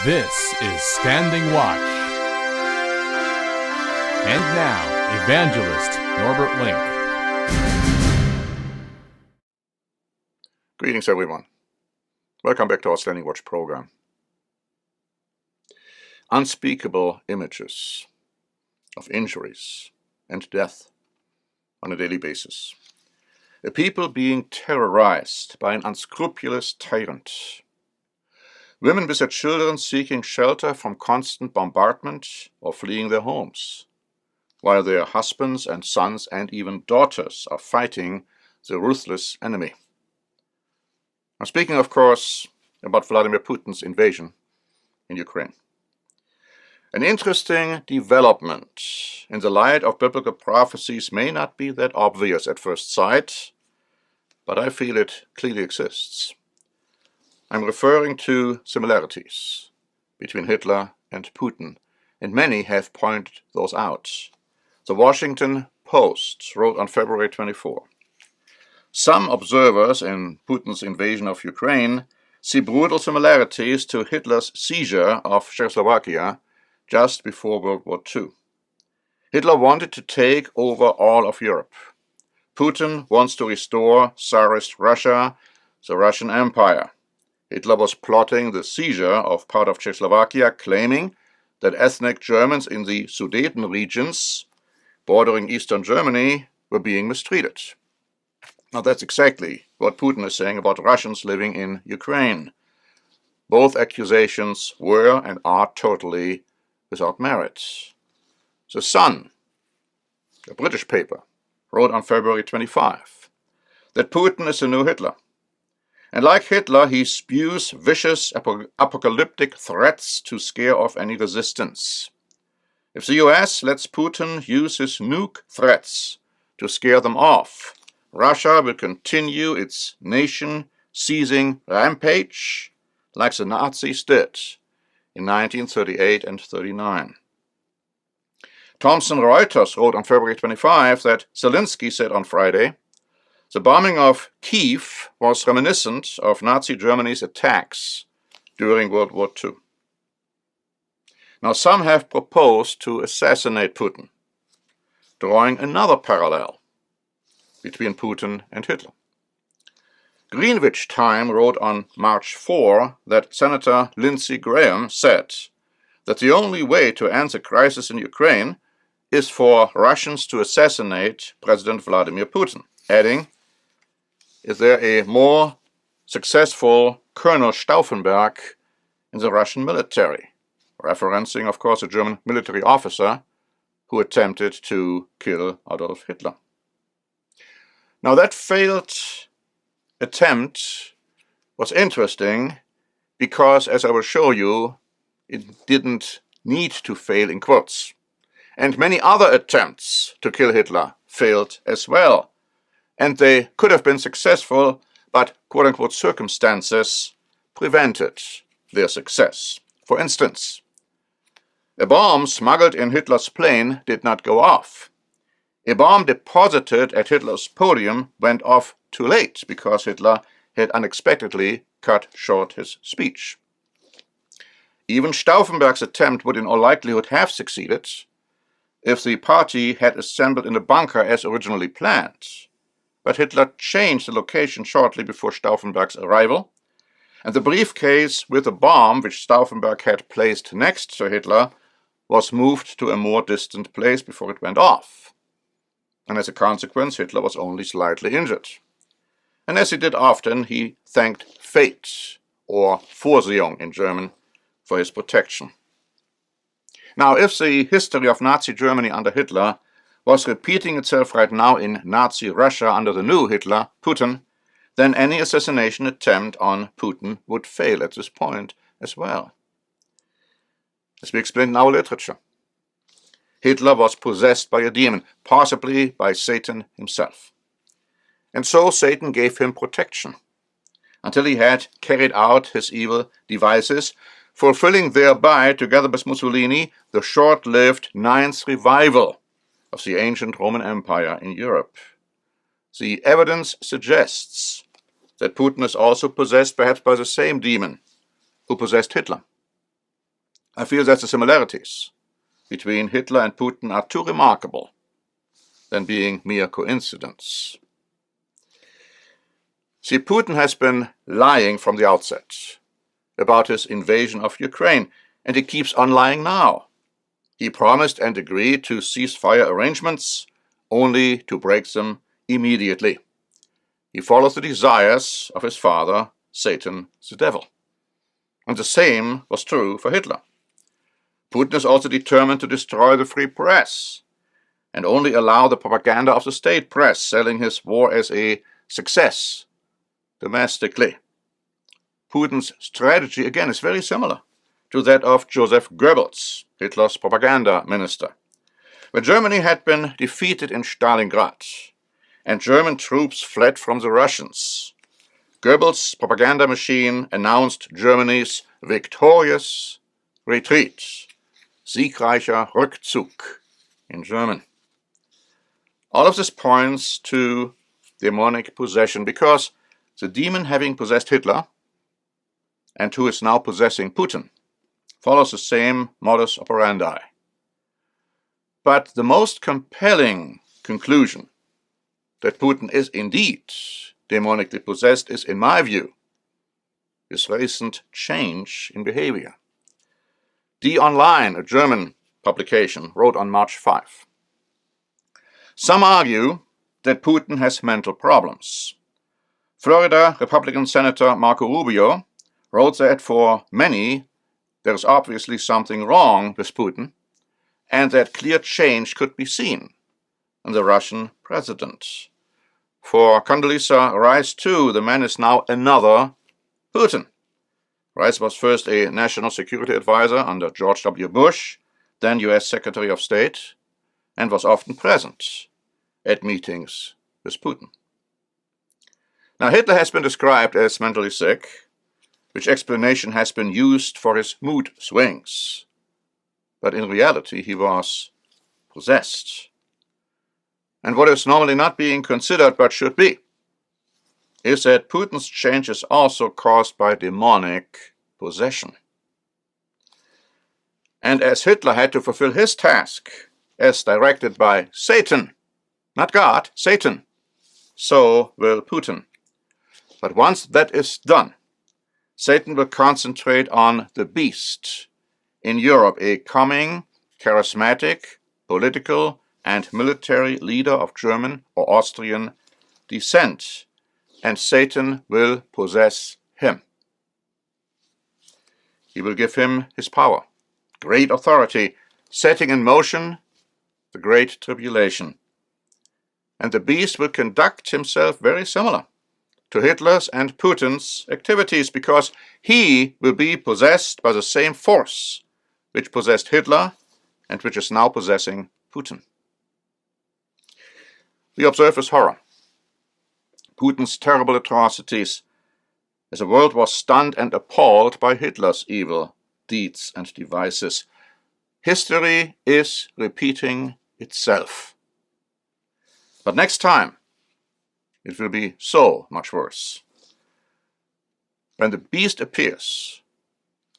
This is Standing Watch. And now, Evangelist Norbert Link. Greetings, everyone. Welcome back to our Standing Watch program. Unspeakable images of injuries and death on a daily basis. A people being terrorized by an unscrupulous tyrant. Women with their children seeking shelter from constant bombardment or fleeing their homes, while their husbands and sons and even daughters are fighting the ruthless enemy. I'm speaking, of course, about Vladimir Putin's invasion in Ukraine. An interesting development in the light of biblical prophecies may not be that obvious at first sight, but I feel it clearly exists. I'm referring to similarities between Hitler and Putin, and many have pointed those out. The Washington Post wrote on February 24, "Some observers in Putin's invasion of Ukraine see brutal similarities to Hitler's seizure of Czechoslovakia just before World War II. Hitler wanted to take over all of Europe. Putin wants to restore Tsarist Russia, the Russian Empire. Hitler was plotting the seizure of part of Czechoslovakia, claiming that ethnic Germans in the Sudeten regions bordering eastern Germany were being mistreated." Now that's exactly what Putin is saying about Russians living in Ukraine. Both accusations were and are totally without merit. The Sun, a British paper, wrote on February 25 that Putin is the new Hitler. And like Hitler, he spews vicious apocalyptic threats to scare off any resistance. If the US lets Putin use his nuke threats to scare them off, Russia will continue its nation-seizing rampage like the Nazis did in 1938 and 1939. Thomson Reuters wrote on February 25 that Zelensky said on Friday, "The bombing of Kiev was reminiscent of Nazi Germany's attacks during World War II." Now, some have proposed to assassinate Putin, drawing another parallel between Putin and Hitler. Greenwich Time wrote on March 4 that Senator Lindsey Graham said that the only way to end the crisis in Ukraine is for Russians to assassinate President Vladimir Putin, adding, "Is there a more successful Colonel Stauffenberg in the Russian military?" Referencing, of course, a German military officer who attempted to kill Adolf Hitler. Now, that failed attempt was interesting because, as I will show you, it didn't need to fail in quotes. And many other attempts to kill Hitler failed as well. And they could have been successful, but quote-unquote circumstances prevented their success. For instance, a bomb smuggled in Hitler's plane did not go off. A bomb deposited at Hitler's podium went off too late because Hitler had unexpectedly cut short his speech. Even Stauffenberg's attempt would in all likelihood have succeeded if the party had assembled in a bunker as originally planned. But Hitler changed the location shortly before Stauffenberg's arrival, and the briefcase with the bomb which Stauffenberg had placed next to Hitler was moved to a more distant place before it went off. And as a consequence, Hitler was only slightly injured. And as he did often, he thanked fate, or Vorsehung in German, for his protection. Now, if the history of Nazi Germany under Hitler was repeating itself right now in Nazi Russia under the new Hitler, Putin, then any assassination attempt on Putin would fail at this point as well. As we explained in our literature, Hitler was possessed by a demon, possibly by Satan himself. And so Satan gave him protection until he had carried out his evil devices, fulfilling thereby, together with Mussolini, the short-lived ninth revival of the ancient Roman Empire in Europe. The evidence suggests that Putin is also possessed perhaps by the same demon who possessed Hitler. I feel that the similarities between Hitler and Putin are too remarkable than being mere coincidence. See, Putin has been lying from the outset about his invasion of Ukraine, and he keeps on lying now. He promised and agreed to ceasefire arrangements, only to break them immediately. He follows the desires of his father, Satan, the devil. And the same was true for Hitler. Putin is also determined to destroy the free press and only allow the propaganda of the state press selling his war as a success domestically. Putin's strategy, again, is very similar to that of Joseph Goebbels, Hitler's propaganda minister. When Germany had been defeated in Stalingrad and German troops fled from the Russians, Goebbels' propaganda machine announced Germany's victorious retreat, siegreicher Rückzug in German. All of this points to demonic possession, because the demon having possessed Hitler and who is now possessing Putin follows the same modus operandi. But the most compelling conclusion that Putin is indeed demonically possessed is, in my view, his recent change in behavior. Die Online, a German publication, wrote on March 5. Some argue that Putin has mental problems. Florida Republican Senator Marco Rubio wrote that for many there is obviously something wrong with Putin, and that clear change could be seen in the Russian president. For Condoleezza Rice, too, the man is now another Putin. Rice was first a national security advisor under George W. Bush, then U.S. Secretary of State, and was often present at meetings with Putin. Now, Hitler has been described as mentally sick, which explanation has been used for his mood swings. But in reality, he was possessed. And what is normally not being considered but should be, is that Putin's change is also caused by demonic possession. And as Hitler had to fulfill his task as directed by Satan, not God, Satan, so will Putin. But once that is done, Satan will concentrate on the beast in Europe, a coming, charismatic, political, and military leader of German or Austrian descent, and Satan will possess him. He will give him his power, great authority, setting in motion the great tribulation. And the beast will conduct himself very similar to Hitler's and Putin's activities, because he will be possessed by the same force which possessed Hitler and which is now possessing Putin. We observe with horror Putin's terrible atrocities as the world was stunned and appalled by Hitler's evil deeds and devices. History is repeating itself. But next time, it will be so much worse. When the beast appears,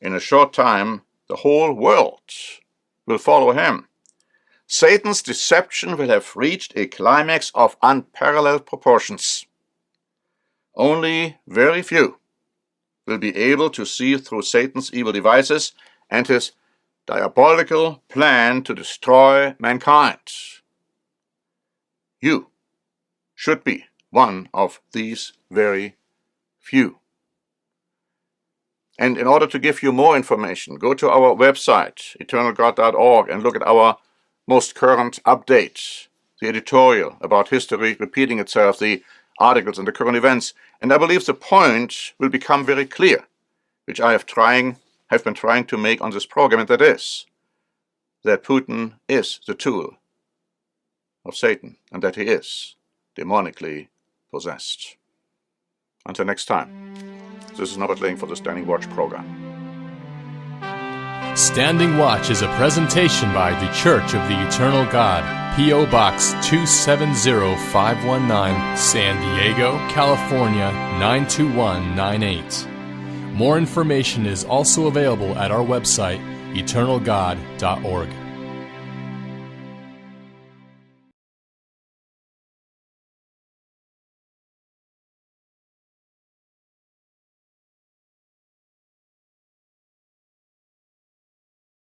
in a short time, the whole world will follow him. Satan's deception will have reached a climax of unparalleled proportions. Only very few will be able to see through Satan's evil devices and his diabolical plan to destroy mankind. You should be one of these very few. And in order to give you more information, go to our website, eternalgod.org, and look at our most current update, the editorial about history repeating itself, the articles and the current events. And I believe the point will become very clear, which I have been trying to make on this program, and that is that Putin is the tool of Satan, and that he is demonically possessed. Until next time, this is Norbert Link for the Standing Watch program. Standing Watch is a presentation by the Church of the Eternal God, P.O. Box 270519, San Diego, California 92198. More information is also available at our website, eternalgod.org.